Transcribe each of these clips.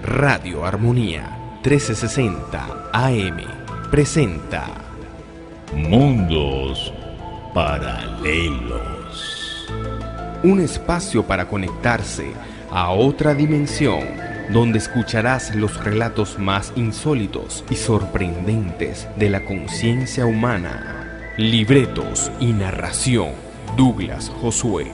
Radio Armonía 1360 AM presenta Mundos Paralelos. Un espacio para conectarse a otra dimensión, donde escucharás los relatos más insólitos y sorprendentes de la conciencia humana. Libretos y narración, Douglas Josué.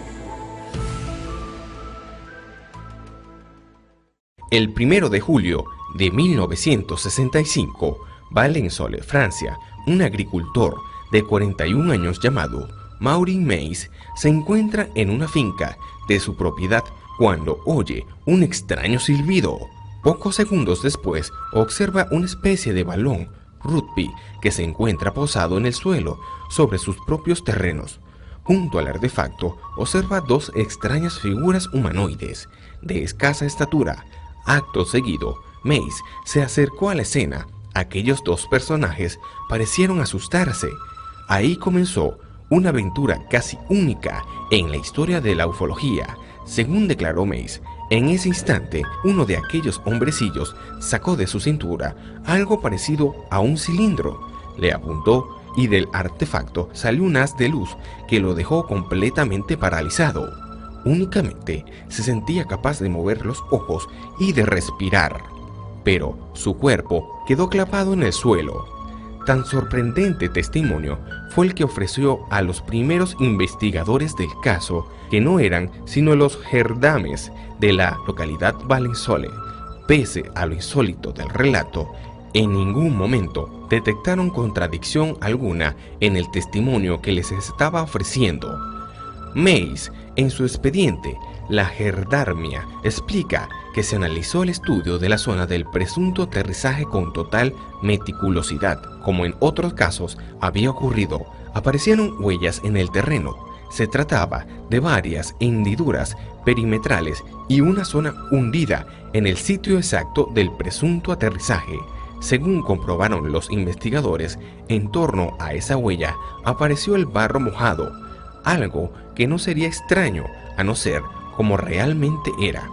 El 1 de julio de 1965, Valençol, Francia, un agricultor de 41 años llamado Maurice Meis se encuentra en una finca de su propiedad cuando oye un extraño silbido. Pocos segundos después observa una especie de balón rugby que se encuentra posado en el suelo sobre sus propios terrenos. Junto al artefacto observa dos extrañas figuras humanoides de escasa estatura. Acto seguido, Meis se acercó a la escena. Aquellos dos personajes parecieron asustarse. Ahí comenzó una aventura casi única en la historia de la ufología. Según declaró Meis, en ese instante uno de aquellos hombrecillos sacó de su cintura algo parecido a un cilindro, le apuntó y del artefacto salió un haz de luz que lo dejó completamente paralizado. Únicamente se sentía capaz de mover los ojos y de respirar, pero su cuerpo quedó clavado en el suelo. Tan sorprendente testimonio fue el que ofreció a los primeros investigadores del caso, que no eran sino los gendarmes de la localidad Valençol. Pese a lo insólito del relato, en ningún momento detectaron contradicción alguna en el testimonio que les estaba ofreciendo. Meis, en su expediente, la gendarmería explica que se analizó el estudio de la zona del presunto aterrizaje con total meticulosidad. Como en otros casos había ocurrido, aparecieron huellas en el terreno. Se trataba de varias hendiduras perimetrales y una zona hundida en el sitio exacto del presunto aterrizaje. Según comprobaron los investigadores, en torno a esa huella apareció el barro mojado, algo que no sería extraño a no ser como realmente era,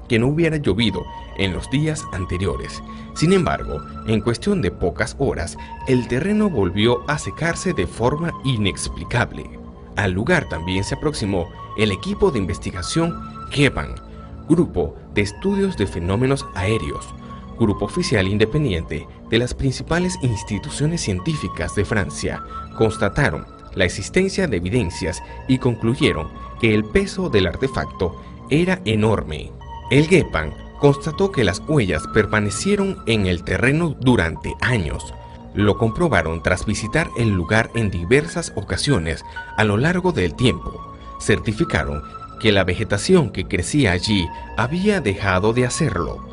que no hubiera llovido en los días anteriores. Sin embargo, en cuestión de pocas horas, el terreno volvió a secarse de forma inexplicable. Al lugar también se aproximó el equipo de investigación GEPAN, Grupo de Estudios de Fenómenos Aéreos, grupo oficial independiente de las principales instituciones científicas de Francia. Constataron la existencia de evidencias y concluyeron que el peso del artefacto era enorme. El GEPAN constató que las huellas permanecieron en el terreno durante años. Lo comprobaron tras visitar el lugar en diversas ocasiones a lo largo del tiempo. Certificaron que la vegetación que crecía allí había dejado de hacerlo.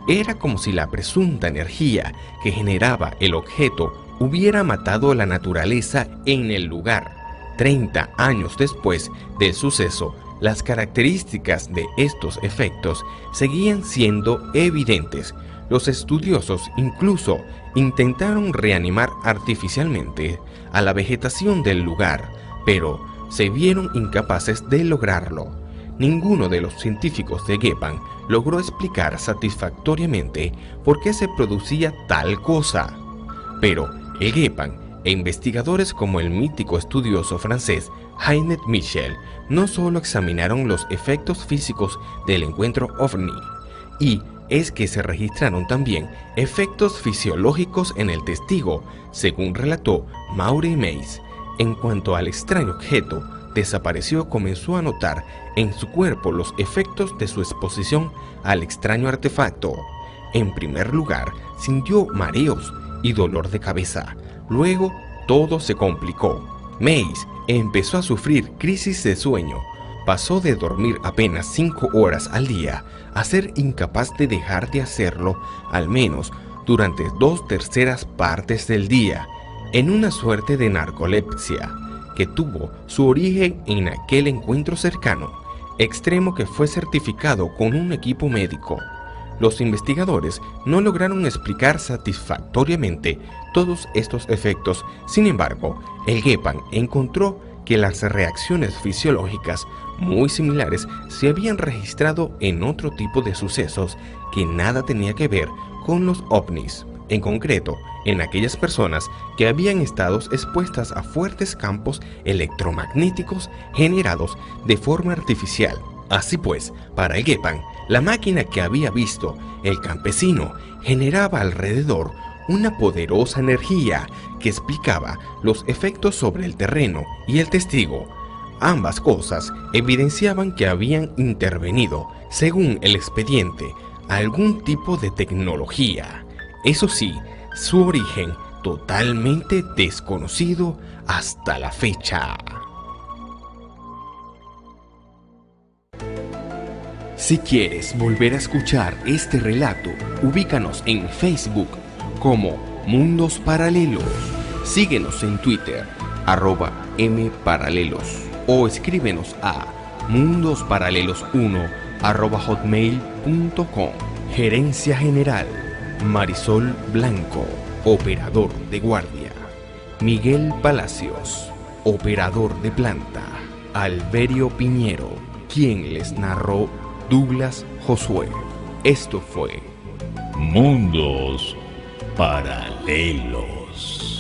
Era como si la presunta energía que generaba el objeto hubiera matado la naturaleza en el lugar. 30 años después del suceso, las características de estos efectos seguían siendo evidentes. Los estudiosos incluso intentaron reanimar artificialmente a la vegetación del lugar, pero se vieron incapaces de lograrlo. Ninguno de los científicos de GEPAN logró explicar satisfactoriamente por qué se producía tal cosa. Pero el GEPAN e investigadores como el mítico estudioso francés Jaime Michel no solo examinaron los efectos físicos del encuentro ovni, y es que se registraron también efectos fisiológicos en el testigo, según relató Maurice Meis. En cuanto al extraño objeto desapareció, comenzó a notar en su cuerpo los efectos de su exposición al extraño artefacto. En primer lugar, sintió mareos y dolor de cabeza. Luego, todo se complicó. Meis empezó a sufrir crisis de sueño. Pasó de dormir apenas 5 horas al día a ser incapaz de dejar de hacerlo al menos durante 2/3 partes del día, en una suerte de narcolepsia que tuvo su origen en aquel encuentro cercano, extremo que fue certificado con un equipo médico. Los investigadores no lograron explicar satisfactoriamente todos estos efectos. Sin embargo, el GEPAN encontró que las reacciones fisiológicas muy similares se habían registrado en otro tipo de sucesos que nada tenía que ver con los ovnis, en concreto en aquellas personas que habían estado expuestas a fuertes campos electromagnéticos generados de forma artificial. Así pues, para el Gepan, la máquina que había visto el campesino generaba alrededor una poderosa energía que explicaba los efectos sobre el terreno y el testigo. Ambas cosas evidenciaban que habían intervenido, según el expediente, algún tipo de tecnología. Eso sí, su origen totalmente desconocido hasta la fecha. Si quieres volver a escuchar este relato, ubícanos en Facebook como Mundos Paralelos. Síguenos en Twitter, @mparalelos, o escríbenos a mundosparalelos1@hotmail.com. Gerencia General: Marisol Blanco, operador de guardia; Miguel Palacios, operador de planta; Alberio Piñero, quien les narró Douglas Josué. Esto fue Mundos Paralelos.